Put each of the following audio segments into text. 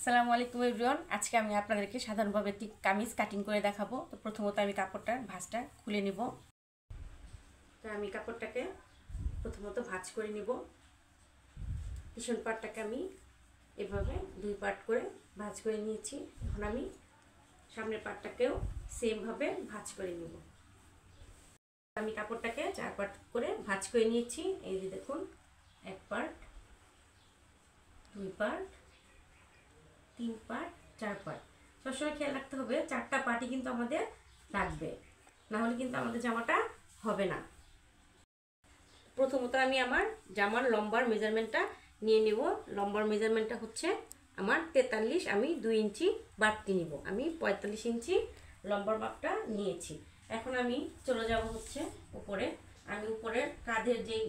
আসসালামু আলাইকুম এভরিওয়ান। আজকে আমি আপনাদেরকে সাধারণভাবে একটি কামিজ কাটিং করে দেখাবো। তো প্রথমত আমি কাপড়টার ভাঁজটা খুলে নিব। তো আমি কাপড়টাকে প্রথমত ভাঁজ করে নিব। পিছন পার্টটাকে আমি এভাবে দুই পার্ট করে ভাঁজ করে নিয়েছি। এখন আমি সামনের পার্টটাকেও সেমভাবে ভাঁজ করে নিব। আমি কাপড়টাকে 4 পার্ট করে ভাঁজ করে নিয়েছি। এই যে দেখুন, 1 পার্ট, 2 পার্ট, 3 পার্ট, 4 পার্ট। সবসময় খেয়াল রাখতে হবে 4টা পার্টই কিন্তু আমাদের লাগবে, না হলে কিন্তু আমাদের জামাটা হবে না। প্রথমত আমি আমার জামার লম্বার মেজারমেন্টটা নিয়ে নিব। লম্বার মেজারমেন্টটা হচ্ছে আমার 43, আমি 2 ইঞ্চি বাড়তি নিব। আমি 45 ইঞ্চি লম্বার মাপটা নিয়েছি। এখন আমি চলে যাব হচ্ছে উপরে। আমি উপরের কাঁধের যেই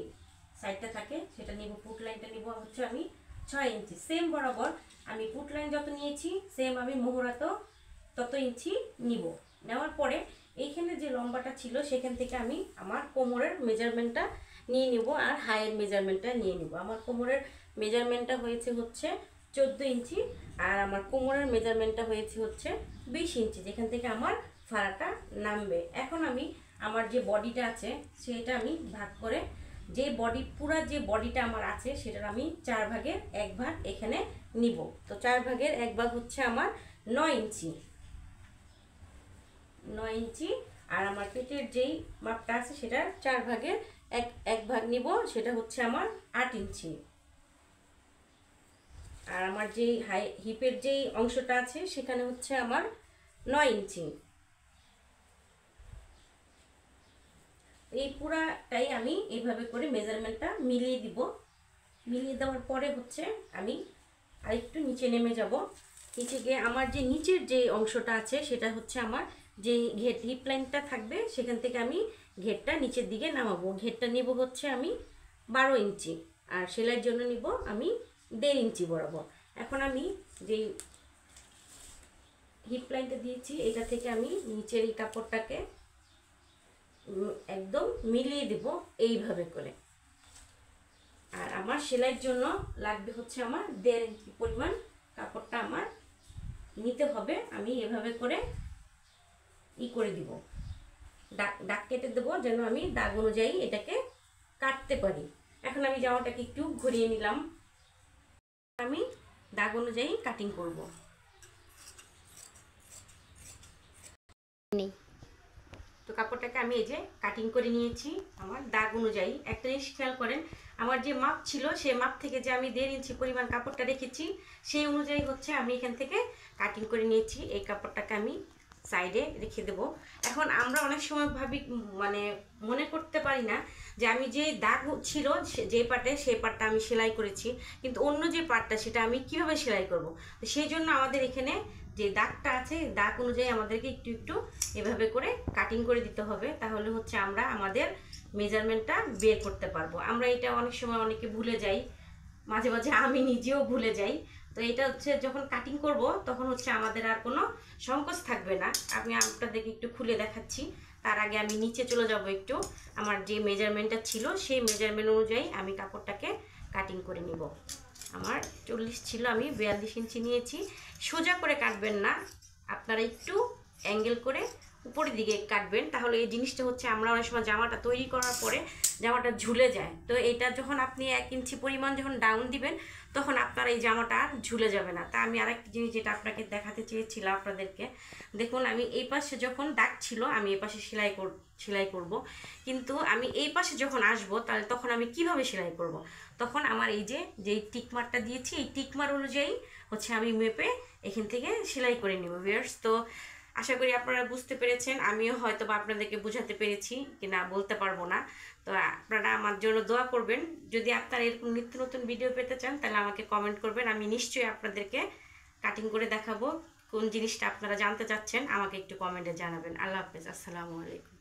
সাইডটা থাকে সেটা নিব, ফুট লাইনটা নিব হচ্ছে আমি 6 ইঞ্চি। সেম বরাবর আমি ফুট লাইন যত নিয়েছি সেম আমি মোহরাতেও তত ইঞ্চি নিব। নেওয়ার পরে এইখানে যে লম্বাটা ছিল সেখান থেকে আমি আমার কোমরের মেজারমেন্টটা নিয়ে নিব আর হাইয়ের মেজারমেন্টটা নিয়ে নিব। আমার কোমরের মেজারমেন্টটা হয়েছে হচ্ছে 14 ইঞ্চি আর আমার কোমরের মেজারমেন্টটা হয়েছে হচ্ছে 20 ইঞ্চি, যেখান থেকে আমার ফাড়াটা নামবে। এখন আমি আমার যে বডিটা আছে সেটা আমি ভাগ করে, যে বডি পুরা যে বডিটা আমার আছে সেটার আমি 4 ভাগের 1 ভাগ এখানে নিব। তো 4 ভাগের 1 ভাগ হচ্ছে আমার 9 ইঞ্চি। 9 ইঞ্চি আর আমার পেটের যেই মাপটা আছে সেটা 4 ভাগের 1 ভাগ নিব, সেটা হচ্ছে আমার 8 ইঞ্চি। আর আমার যেই হিপের যেই অংশটা আছে সেখানে হচ্ছে আমার 9 ইঞ্চি। এই পুরাটাই আমি এইভাবে করে মেজারমেন্টটা মিলিয়ে দিব। মিলিয়ে দেওয়ার পরে হচ্ছে আমি আরেকটু নিচে নেমে যাব। নিচে গিয়ে আমার যে নিচের যে অংশটা আছে সেটা হচ্ছে আমার যে ঘের হিপ লাইনটা থাকবে সেখান থেকে আমি ঘেরটা নিচের দিকে নামাবো। ঘেরটা নিব হচ্ছে আমি 12 ইঞ্চি আর সেলাইয়ের জন্য নিব আমি 1.5 ইঞ্চি বরাবর। এখন আমি যেই হিপ লাইনটা দিয়েছি এটা থেকে আমি নিচের এই কাপড়টাকে একদম মিলিয়ে দেব এইভাবে করে। আর আমার সেলাইয়ের জন্য লাগবে হচ্ছে আমার 1.5 ইঞ্চি পরিমাণ কাপড়টা আমার নিতে হবে। আমি এভাবে করে করে দিব, দাগ কেটে দেবো যেন আমি দাগ অনুযায়ী এটাকে কাটতে পারি। এখন আমি জামাটাকে একটু ঘুরিয়ে নিলাম, আমি দাগ অনুযায়ী কাটিং করব। তো কাপড়টাকে আমি এই যে কাটিং করে নিয়েছি আমার দাগ অনুযায়ী। একটা জিনিস খেয়াল করেন, আমার যে মাপ ছিল সেই মাপ থেকে যে আমি 1.5 ইঞ্চি পরিমাণ কাপড়টা রেখেছি সেই অনুযায়ী হচ্ছে আমি এখান থেকে কাটিং করে নিয়েছি। এই কাপড়টাকে আমি সাইডে রেখে দেব। এখন আমরা অনেক সময় ভাবি, মানে মনে করতে পারি না যে আমি যে দাগ ছিল যে পার্টে সেই পার্টটা আমি সেলাই করেছি, কিন্তু অন্য যে পার্টটা সেটা আমি কিভাবে সেলাই করব। তো সেই জন্য আমাদের এখানে যে দাগটা আছে দাগ অনুযায়ী আমাদেরকে একটু একটু এভাবে করে কাটিং করে দিতে হবে, তাহলে হচ্ছে আমরা আমাদের মেজারমেন্টটা বের করতে পারবো। আমরা এটা অনেক সময় অনেকে ভুলে যাই, মাঝে মাঝে আমি নিজেও ভুলে যাই। তো এটা হচ্ছে যখন কাটিং করব তখন হচ্ছে আমাদের আর কোনো সংকোচ থাকবে না। আমি আপনাদেরকে একটু খুলে দেখাচ্ছি। তার আগে আমি নিচে চলে যাব একটু। আমার যে মেজারমেন্টটা ছিল সেই মেজারমেন্ট অনুযায়ী আমি কাপড়টাকে কাটিং করে নিব। আমার 40 ছিল, আমি 42 ইঞ্চি নিয়েছি। সোজা করে কাটবেন না, আপনারা একটু অ্যাঙ্গেল করে উপরের দিকে কাটবেন। তাহলে এই জিনিসটা হচ্ছে আমরা অনেক সময় জামাটা তৈরি করার পরে জামাটা ঝুলে যায়। তো এটা যখন আপনি 1 ইঞ্চি পরিমাণ যখন ডাউন দিবেন তখন আপনার এই জামাটা আর ঝুলে যাবে না। তা আমি আরেকটা জিনিস যেটা আপনাকে দেখাতে চেয়েছিলাম আপনাদেরকে, দেখুন আমি এই পাশে যখন দাগ ছিল আমি এই পাশে সেলাই করব, কিন্তু আমি এই পাশে যখন আসব তাহলে তখন আমি কিভাবে সেলাই করব। তখন আমার এই যে টিকমারটা দিয়েছি এই টিকমার অনুযায়ী হচ্ছে আমি মেপে এখান থেকে সেলাই করে নেব ভিউয়ার্স। তো আশা করি আপনারা বুঝতে পেরেছেন, আমিও হয়তো বা আপনাদেরকে বোঝাতে পেরেছি কিনা বলতে পারবো না। তো আপনারা আমার জন্য দোয়া করবেন। যদি আপনারা এরকম নিত্য নতুন ভিডিও পেতে চান তাহলে আমাকে কমেন্ট করবেন, আমি নিশ্চয়ই আপনাদেরকে কাটিং করে দেখাবো। কোন জিনিসটা আপনারা জানতে চাচ্ছেন আমাকে একটু কমেন্টে জানাবেন। আল্লাহ হাফেজ, আসসালামু আলাইকুম।